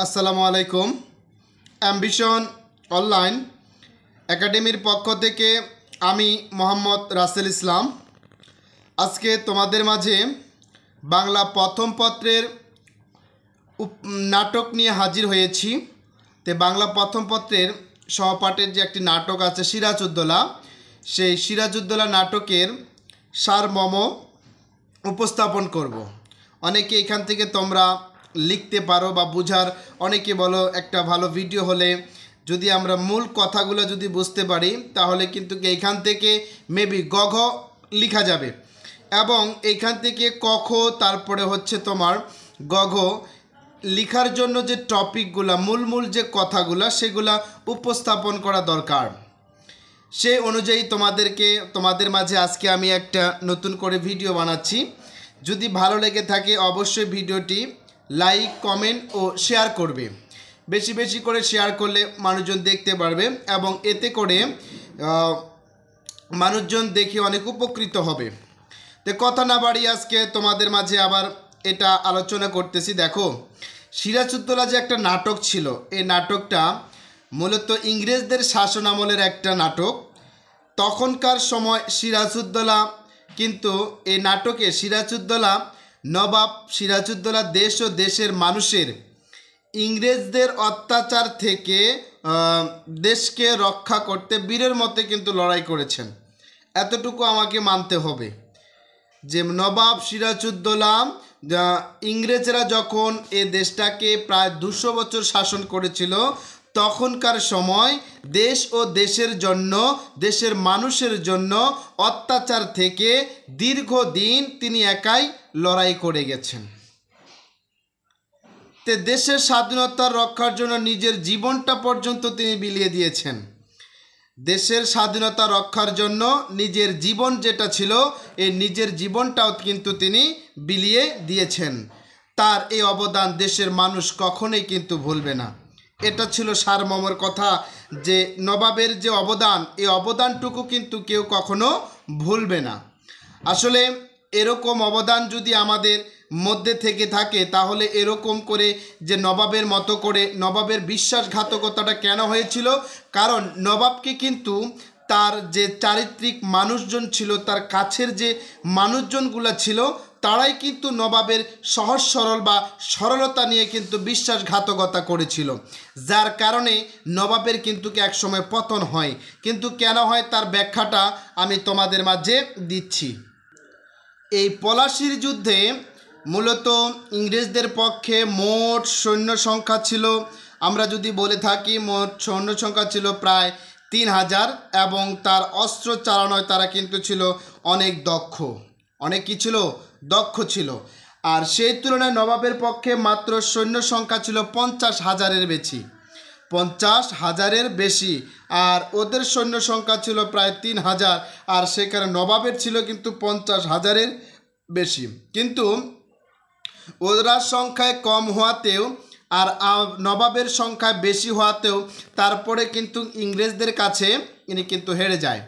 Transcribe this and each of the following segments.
আসসালামু আলাইকুম। Ambition online একাডেমির পক্ষ থেকে আমি মোহাম্মদ রাসেল ইসলাম আজকে তোমাদের মাঝে বাংলা প্রথম পত্রের নাটক নিয়ে হাজির হয়েছি। তো বাংলা প্রথম পত্রের সহপাঠের যে একটি নাটক আছে সিরাজউদ্দৌলা, সেই সিরাজউদ্দৌলা নাটকের সারমর্ম উপস্থাপন করব। অনেকে এখান থেকে তোমরা লিখতে পারো বা বুঝার, অনেকে বলো একটা ভালো ভিডিও হলে যদি আমরা মূল কথাগুলো যদি বুঝতে পারি তাহলে কিন্তু এইখান থেকে মেবি গঘ লেখা যাবে এবং এইখান থেকে কখ তারপরে হচ্ছে তোমার গঘ লেখার জন্য যে টপিকগুলা মূল যে কথাগুলা সেগুলা উপস্থাপন করা দরকার। সেই অনুযায়ী তোমাদের মাঝে আজকে আমি একটা নতুন করে ভিডিও বানাচ্ছি। যদি ভালো লেগে থাকে অবশ্যই ভিডিওটি লাইক, কমেন্ট ও শেয়ার করবে। বেশি বেশি করে শেয়ার করলে মানুষজন দেখতে পারবে এবং এতে করে মানুষজন দেখে অনেক উপকৃত হবে। তো কথা না বাড়িয়ে আজকে তোমাদের মাঝে আবার এটা আলোচনা করতেছি। দেখো, সিরাজউদ্দৌলা যে একটা নাটক ছিল, এই নাটকটা মূলত ইংরেজদের শাসন আমলের একটা নাটক। তখনকার সময় সিরাজউদ্দৌলা কিন্তু এই নাটকে সিরাজউদ্দৌলা নবাব সিরাজউদ্দৌলা দেশ ও দেশের মানুষের ইংরেজদের অত্যাচার থেকে দেশকে রক্ষা করতে বীরের মতো কিন্তু লড়াই করেছেন। এতটুকু আমাকে মানতে হবে যে নবাব সিরাজউদ্দৌলা ইংরেজরা যখন এ দেশটাকে প্রায় 200 বছর শাসন করেছিল, তখনকার সময় দেশ ও দেশের জন্য, দেশের মানুষের জন্য অত্যাচার থেকে দীর্ঘদিন তিনি একাই লড়াই করে গেছেন। তে দেশের স্বাধীনতা রক্ষার জন্য নিজের জীবনটা পর্যন্ত তিনি বিলিয়ে দিয়েছেন। দেশের স্বাধীনতা রক্ষার জন্য নিজের জীবন যেটা ছিল, এই নিজের জীবনটাও কিন্তু তিনি বিলিয়ে দিয়েছেন। তার এই অবদান দেশের মানুষ কখনোই কিন্তু ভুলবে না। এটা ছিল সারমর্মের কথা, যে নবাবের যে অবদান, এই অবদানটুকু কিন্তু কেউ কখনো ভুলবে না। আসলে এরকম অবদান যদি আমাদের মধ্যে থেকে থাকে তাহলে এরকম করে যে নবাবের মতো করে, নবাবের বিশ্বাসঘাতকতাটা কেন হয়েছিল? কারণ নবাবকে কিন্তু তার যে চারিত্রিক মানুষজন ছিল, তার কাছের যে মানুষজনগুলো ছিল, তারাই কিন্তু নবাবের সহজ সরল বা সরলতা নিয়ে কিন্তু বিশ্বাসঘাতকতা করেছিল, যার কারণে নবাবের কিন্তু একসময় পতন হয়। কিন্তু কেন হয় তার ব্যাখ্যাটা আমি তোমাদের মাঝে দিচ্ছি। এই পলাশির যুদ্ধে মূলত ইংরেজদের পক্ষে মোট সৈন্য সংখ্যা ছিল, আমরা যদি বলে থাকি, মোট সৈন্য সংখ্যা ছিল প্রায় 3000 এবং তার অস্ত্র চালানোয় তারা কিন্তু ছিল অনেক দক্ষ। অনেক কি ছিল? দক্ষ ছিল। আর সেই তুলনায় নবাবের পক্ষে মাত্র সৈন্য সংখ্যা ছিল 50,000-এর বেশি, 50,000-এর বেশি। আর ওদের সৈন্য সংখ্যা ছিল প্রায় 3000, আর সেখানে নবাবের ছিল কিন্তু 50,000-এর বেশি। কিন্তু ওরা সংখ্যায় কম হওয়াতেও আর নবাবের সংখ্যায় বেশি হওয়াতেও তারপরে কিন্তু ইংরেজদের কাছে ইনি কিন্তু হেরে যায়।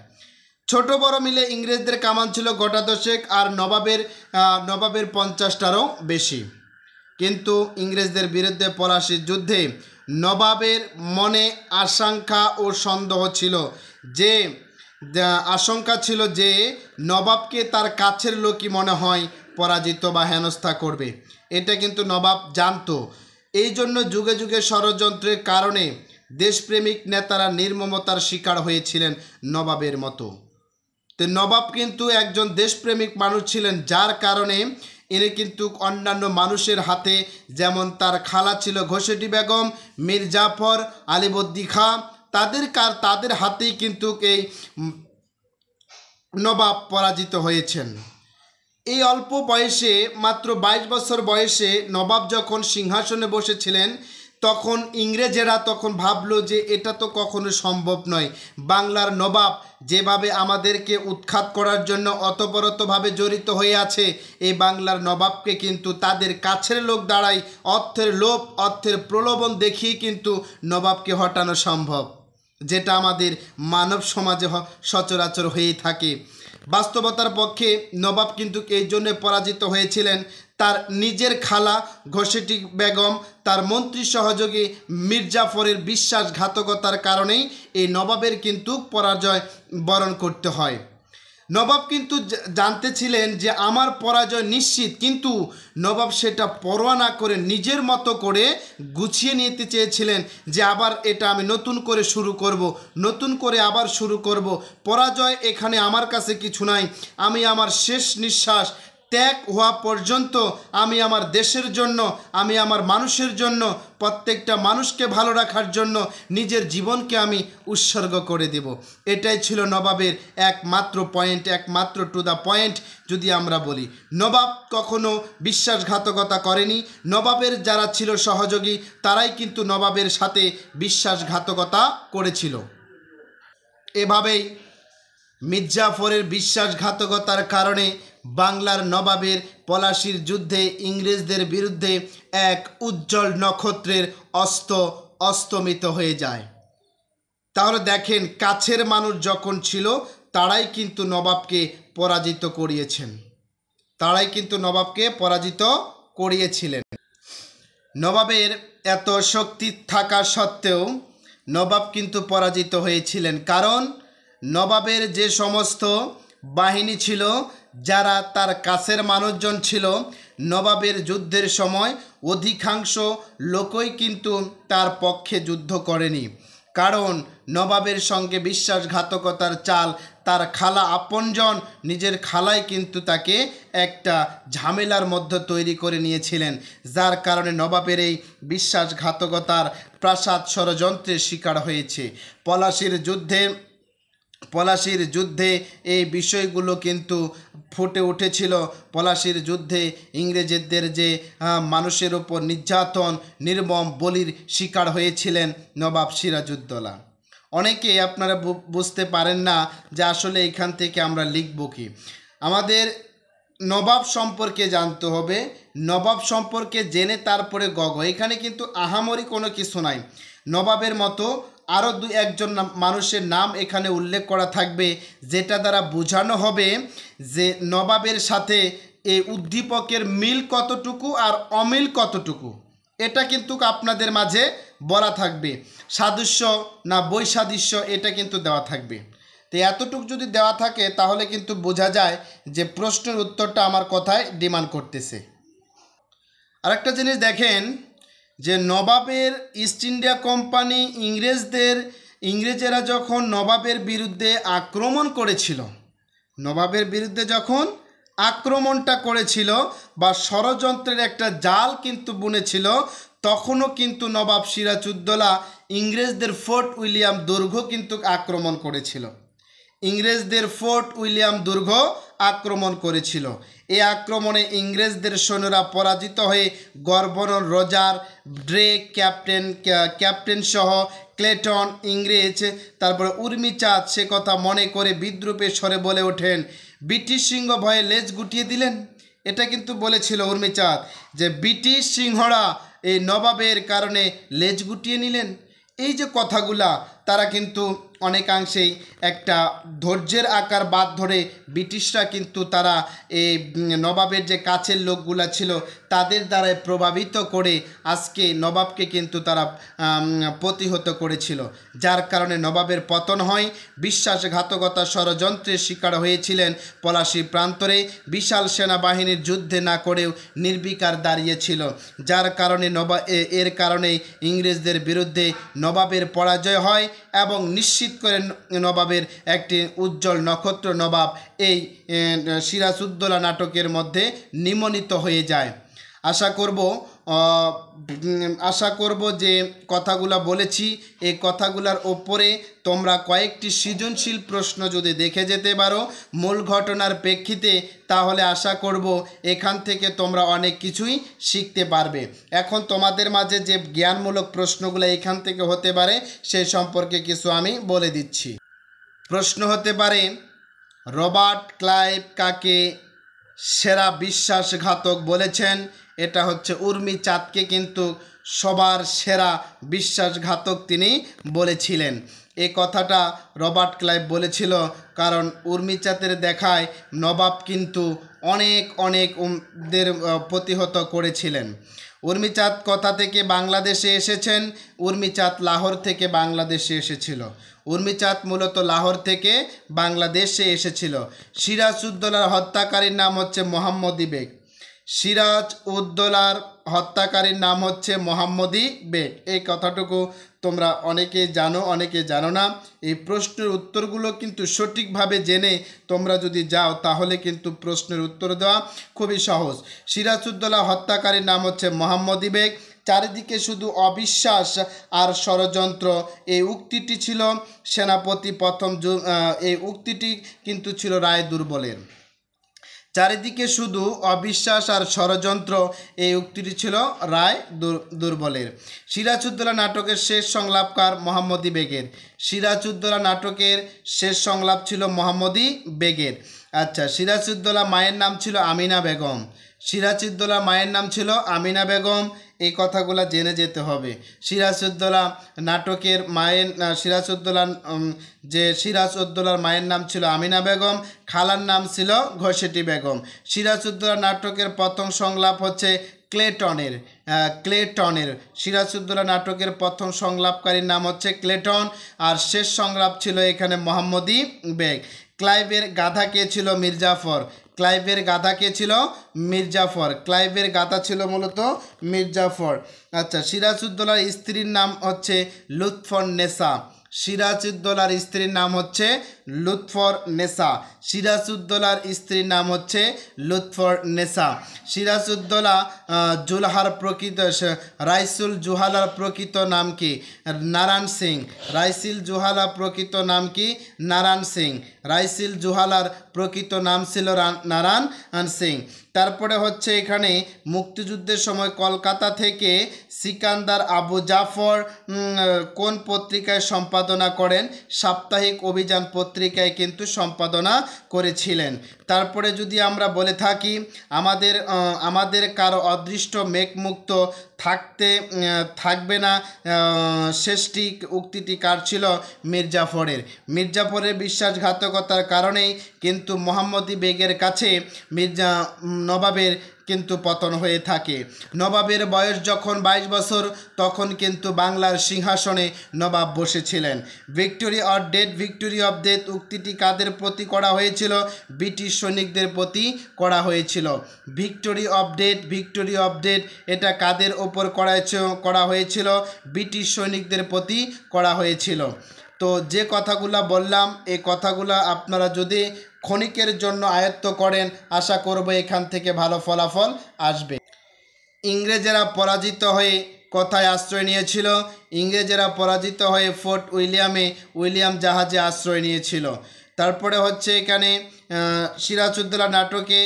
ছোট বড় মিলে ইংরেজদের কামান ছিল গোটা 10, আর নবাবের 50টারও বেশি। কিন্তু ইংরেজদের বিরুদ্ধে পলাশির যুদ্ধে নবাবের মনে আশঙ্কা ও সন্দেহ ছিল, যে নবাবকে তার কাছের লোকই মনে হয় পরাজিত বা হেনস্থা করবে। এটা কিন্তু নবাব জানতো। এই জন্য যুগে যুগে ষড়যন্ত্রের কারণে দেশপ্রেমিক নেতারা নির্মমতার শিকার হয়েছিলেন নবাবের মতো। তো নবাব কিন্তু একজন দেশপ্রেমিক মানুষ ছিলেন, যার কারণে ইনি কিন্তু অন্যান্য মানুষের হাতে, যেমন তার খালা ছিল ঘোষেটি বেগম, মীর জাফর, আলীবর্দী খাঁ, তাদের হাতেই কিন্তু এই নবাব পরাজিত হয়েছেন। এই অল্প বয়সে, মাত্র 22 বছর বয়সে নবাব যখন সিংহাসনে বসেছিলেন, তখন ইংরেজেরা তখন ভাবলো যে এটা তো কখনো সম্ভব নয়। বাংলার নবাব যেভাবে আমাদেরকে উৎখাত করার জন্য অতপরতভাবে জড়িত হয়ে আছে, এই বাংলার নবাবকে কিন্তু তাদের কাছের লোক দাঁড়ায় অর্থের লোভ, অর্থের প্রলোভন দেখিয়ে কিন্তু নবাবকে হটানো সম্ভব, যেটা আমাদের মানব সমাজে সচরাচর হয়েই থাকে। বাস্তবতার পক্ষে নবাব কিন্তু এই জন্য পরাজিত হয়েছিলেন, তার নিজের খালা ঘসেটি বেগম, তার মন্ত্রী সহযোগী মীর জাফরের বিশ্বাসঘাতকতার কারণেই এই নবাবের কিন্তু পরাজয় বরণ করতে হয়। নবাব কিন্তু জানতে ছিলেন যে আমার পরাজয় নিশ্চিত, কিন্তু নবাব সেটা পরোয়া না করে নিজের মতো করে গুছিয়ে নিতে চেয়েছিলেন যে আবার এটা আমি নতুন করে শুরু করব, নতুন করে আবার শুরু করব। পরাজয় এখানে আমার কাছে কিছু নাই, আমি আমার শেষ নিঃশ্বাস ত্যাগ হওয়া পর্যন্ত আমি আমার দেশের জন্য, আমি আমার মানুষের জন্য, প্রত্যেকটা মানুষকে ভালো রাখার জন্য নিজের জীবনকে আমি উৎসর্গ করে দেব। এটাই ছিল নবাবের একমাত্র পয়েন্ট, একমাত্র টু দ্য পয়েন্ট। যদি আমরা বলি নবাব কখনো বিশ্বাসঘাতকতা করেনি, নবাবের যারা ছিল সহযোগী তারাই কিন্তু নবাবের সাথে বিশ্বাসঘাতকতা করেছিল। এভাবেই মীর জাফরের বিশ্বাসঘাতকতার কারণে বাংলার নবাবের পলাশীর যুদ্ধে ইংরেজদের বিরুদ্ধে এক উজ্জ্বল নক্ষত্রের অস্তমিত হয়ে যায়। তাহলে দেখেন, কাছের মানুষ যখন ছিল তারাই কিন্তু নবাবকে পরাজিত করিয়েছেন, তারাই কিন্তু নবাবকে পরাজিত করিয়েছিলেন। নবাবের এত শক্তি থাকা সত্ত্বেও নবাব কিন্তু পরাজিত হয়েছিলেন, কারণ নবাবের যে সমস্ত বাহিনী ছিল, যারা তার কাছের মানুষজন ছিল, নবাবের যুদ্ধের সময় অধিকাংশ লোকই কিন্তু তার পক্ষে যুদ্ধ করেনি, কারণ নবাবের সঙ্গে বিশ্বাসঘাতকতার চাল তার খালা আপনজন, নিজের খালাই কিন্তু তাকে একটা ঝামেলার মধ্যে তৈরি করে নিয়েছিলেন, যার কারণে নবাবের এই বিশ্বাসঘাতকতার প্রাসাদ ষড়যন্ত্রের শিকার হয়েছে। পলাশীর যুদ্ধে এই বিষয়গুলো কিন্তু ফুটে উঠেছিল। পলাশীর যুদ্ধে ইংরেজদের যে মানুষের ওপর নির্যাতন, নির্মম বলির শিকার হয়েছিলেন নবাব সিরাজউদ্দৌলা। অনেকে আপনারা বুঝতে পারেন না যে আসলে এখান থেকে আমরা লিখব কি। আমাদের নবাব সম্পর্কে জানতে হবে, নবাব সম্পর্কে জেনে তারপরে এখানে কিন্তু আহামরি কোনো কিছু নাই। নবাবের মতো আরও দু একজন মানুষের নাম এখানে উল্লেখ করা থাকবে, যেটা দ্বারা বোঝানো হবে যে নবাবের সাথে এই উদ্দীপকের মিল কতটুকু আর অমিল কতটুকু, এটা কিন্তু আপনাদের মাঝে বলা থাকবে। সাদৃশ্য না বৈসাদৃশ্য এটা কিন্তু দেওয়া থাকবে। তো এতটুকু যদি দেওয়া থাকে তাহলে কিন্তু বোঝা যায় যে প্রশ্নের উত্তরটা আমার কথায় ডিমান্ড করতেছে। আরেকটা জিনিস দেখেন যে নবাবের ইস্ট ইন্ডিয়া কোম্পানি ইংরেজেরা যখন নবাবের বিরুদ্ধে আক্রমণ করেছিল, নবাবের বিরুদ্ধে যখন আক্রমণটা করেছিল বা ষড়যন্ত্রের একটা জাল কিন্তু বুনেছিল, তখনও কিন্তু নবাব সিরাজউদ্দৌলা ইংরেজদের ফোর্ট উইলিয়াম দুর্গ কিন্তু আক্রমণ করেছিল, ইংরেজদের ফোর্ট উইলিয়াম দুর্গ আক্রমণ করেছিল। এই আক্রমণে ইংরেজদের সৈন্যরা পরাজিত হয়ে গভর্নর রজার, ড্রেক, ক্যাপ্টেন সহ ক্লেটন, ইংরেজ, তারপরে উর্মিচাঁদ সে কথা মনে করে বিদ্রুপের স্বরে বলে ওঠেন, ব্রিটিশ সিংহ ভয়ে লেজ গুটিয়ে দিলেন। এটা কিন্তু বলেছিল উর্মিচাঁদ যে ব্রিটিশ সিংহরা এই নবাবের কারণে লেজ গুটিয়ে নিলেন। এই যে কথাগুলা তারা কিন্তু অনেকাংশেই একটা ধৈর্যের আকার বাদ ধরে ব্রিটিশরা কিন্তু তারা এই নবাবের যে কাছের লোকগুলা ছিল তাদের দ্বারাই প্রভাবিত করে আজকে নবাবকে কিন্তু তারা প্রতিহত করেছিল, যার কারণে নবাবের পতন হয়। বিশ্বাসঘাতকতা ষড়যন্ত্রের শিকার হয়েছিলেন পলাশী প্রান্তরে, বিশাল সেনাবাহিনীর যুদ্ধে না করেও নির্বিকার দাঁড়িয়েছিল, যার কারণে এর কারণেই ইংরেজদের বিরুদ্ধে নবাবের পরাজয় হয় এবং নিশ্চিত করে নবাবের একটি উজ্জ্বল নক্ষত্র নবাব এই সিরাজউদ্দৌলা নাটকের মধ্যে নিমন্ত্রিত হয়ে যায়। আশা করব যে কথাগুলো বলেছি এই কথাগুলোর ওপরে তোমরা কয়েকটি সৃজনশীল প্রশ্ন যদি দেখে যেতে পারো মূল ঘটনার প্রেক্ষিতে, তাহলে আশা করব এখান থেকে তোমরা অনেক কিছুই শিখতে পারবে। এখন তোমাদের মাঝে যে জ্ঞানমূলক প্রশ্নগুলো এখান থেকে হতে পারে সেই সম্পর্কে কিছু আমি বলে দিচ্ছি। প্রশ্ন হতে পারে, রবার্ট ক্লাইভ কাকে সেরা বিশ্বাসঘাতক বলেছেন? এটা হচ্ছে উর্মিচাঁদকে কিন্তু সবার সেরা বিশ্বাসঘাতক তিনি বলেছিলেন। এই কথাটা রবার্ট ক্লাইভ বলেছিল কারণ উর্মিচাঁদের দেখায় নবাব কিন্তু অনেক অনেক দের প্রতিহত করেছিলেন। উর্মিচাঁদ কোথা থেকে বাংলাদেশে এসেছেন? উর্মিচাঁদ লাহোর থেকে বাংলাদেশে এসেছিল। উর্মিচাঁদ মূলত লাহোর থেকে বাংলাদেশে এসেছিল। সিরাজ উদ্দৌলার হত্যাকারীর নাম হচ্ছে মোহাম্মদী বেগ। সিরাজ উদ্দৌলার হত্যাকারীর নাম হচ্ছে মোহাম্মদী বেগ। এই কথাটুকু তোমরা অনেকে জানো, অনেকে জানো না। এই প্রশ্নের উত্তরগুলো কিন্তু সঠিকভাবে জেনে তোমরা যদি যাও তাহলে কিন্তু প্রশ্নের উত্তর দেওয়া খুবই সহজ। সিরাজ উদ্দৌলা হত্যাকারীর নাম হচ্ছে মোহাম্মদী বেগ। চারিদিকে শুধু অবিশ্বাস আর ষড়যন্ত্র, এই উক্তিটি ছিল সেনাপতি প্রথম এই উক্তিটি কিন্তু ছিল রায় দুর্বলের। চারিদিকে শুধু অবিশ্বাস আর ষড়যন্ত্র, এই উক্তিটি ছিল রায় দুর্বলের। সিরাজউদ্দৌলা নাটকের শেষ সংলাপকার মোহাম্মদী বেগের। সিরাজউদ্দৌলা নাটকের শেষ সংলাপ ছিল মোহাম্মদী বেগের। আচ্ছা, সিরাজউদ্দৌলা মায়ের নাম ছিল আমিনা বেগম। সিরাজউদ্দৌলা মায়ের নাম ছিল আমিনা বেগম। এই কথাগুলো জেনে যেতে হবে। সিরাজউদ্দৌলা নাটকের মায়ের সিরাজউদ্দৌলার মায়ের নাম ছিল আমিনা বেগম, খালার নাম ছিল ঘসেটি বেগম। সিরাজউদ্দৌলা নাটকের প্রথম সংলাপ হচ্ছে ক্লেটনের। সিরাজউদ্দৌলা নাটকের প্রথম সংলাপকারীর নাম হচ্ছে ক্লেটন, আর শেষ সংলাপ ছিল এখানে মোহাম্মদী বেগ। ক্লাইভের গাধা কে ছিল? মির্জাফর। ক্লাইভের গাধা কে ছিল? মির্জাফর। ক্লাইভের গাধা ছিল মূলত মির্জাফর। আচ্ছা, সিরাজউদ্দৌলার স্ত্রীর নাম হচ্ছে লুৎফুন্নেসা। সিরাজউদ্দৌলার স্ত্রীর নাম হচ্ছে লুৎফুন্নেসা। সিরাজউদ্দৌলার স্ত্রীর নাম হচ্ছে লুৎফুন্নেসা। সিরাজউদ্দৌলা জুলহার প্রকৃত রাইসুল জুহালার প্রকৃত নাম কি? নারায়ণ সিং। রাইসিল জুহালা প্রকৃত নাম কি? নারায়ণ সিং। রাইসিল জুহালার প্রকৃত নাম ছিল নারায়ণ সিং। তারপরে হচ্ছে এখানে মুক্তিযুদ্ধের সময় কলকাতা থেকে সিকান্দার আবু জাফর কোন পত্রিকায় সম্পাদনা করেন? সাপ্তাহিক অভিযান পত্রিকায় কিন্তু সম্পাদনা করেছিলেন। তারপরে যদি আমরা বলে থাকি আমাদের কারো অদৃষ্ট মেঘমুক্ত থাকবে না, শেষটি উক্তিটি কার ছিল? মির্জাফরের। মির্জাফরের বিশ্বাসঘাতকতার কারণেই কিন্তু মোহাম্মদী বেগের কাছে নবাবের কিন্তু পতন হয়ে থাকে। নবাবের বয়স যখন 22 বছর তখন কিন্তু বাংলার সিংহাসনে নবাব বসেছিলেন। ভিক্টোরি অফ ডেথ উক্তিটি কাদের প্রতি করা হয়েছিল? ব্রিটিশ সৈনিকদের প্রতি করা হয়েছিল। ভিক্টোরি অফ ডেথ এটা কাদের ওপর করা হয়েছিল? ব্রিটিশ সৈনিকদের প্রতি করা হয়েছিল। তো যে কথাগুলো বললাম এই কথাগুলো আপনারা যদি ক্ষণিকের জন্য আয়ত্ত করেন, আশা করব এখান থেকে ভালো ফলাফল আসবে। ইংরেজেরা পরাজিত হয়ে কোথায় আশ্রয় নিয়েছিল? ইংরেজেরা পরাজিত হয়ে ফোর্ট উইলিয়াম জাহাজে আশ্রয় নিয়েছিল। তারপরে হচ্ছে এখানে সিরাজউদ্দৌলা নাটকে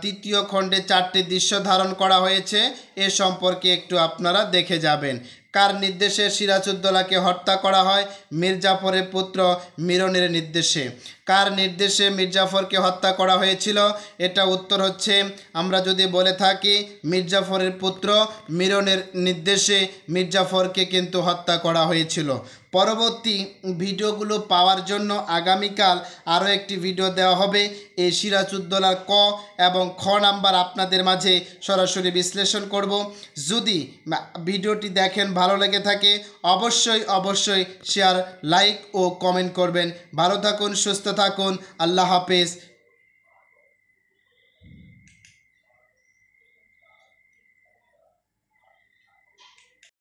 তৃতীয় খণ্ডে 4টি দৃশ্য ধারণ করা হয়েছে। এ সম্পর্কে একটু আপনারা দেখে যাবেন। কার নির্দেশে সিরাজউদ্দৌলাকে হত্যা করা হয়? মির্জাফরের পুত্র মিরনের নির্দেশে। কার নির্দেশে মির্জাফরকে হত্যা করা হয়েছিল? এটা উত্তর হচ্ছে, আমরা যদি বলে থাকি মির্জাফরের পুত্র মিরনের নির্দেশে মির্জাফরকে কিন্তু হত্যা করা হয়েছিল। পরবর্তী ভিডিওগুলো পাওয়ার জন্য আগামীকাল আরও একটি ভিডিও দেওয়া হবে। এই সিরাজউদ্দৌলার ক এবং খ নাম্বার আপনাদের মাঝে সরাসরি বিশ্লেষণ করব। যদি ভিডিওটি দেখেন ভালো লেগে থাকে অবশ্যই শেয়ার, লাইক ও কমেন্ট করবেন। ভালো থাকুন, সুস্থ থাকুন। আল্লাহ হাফেজ।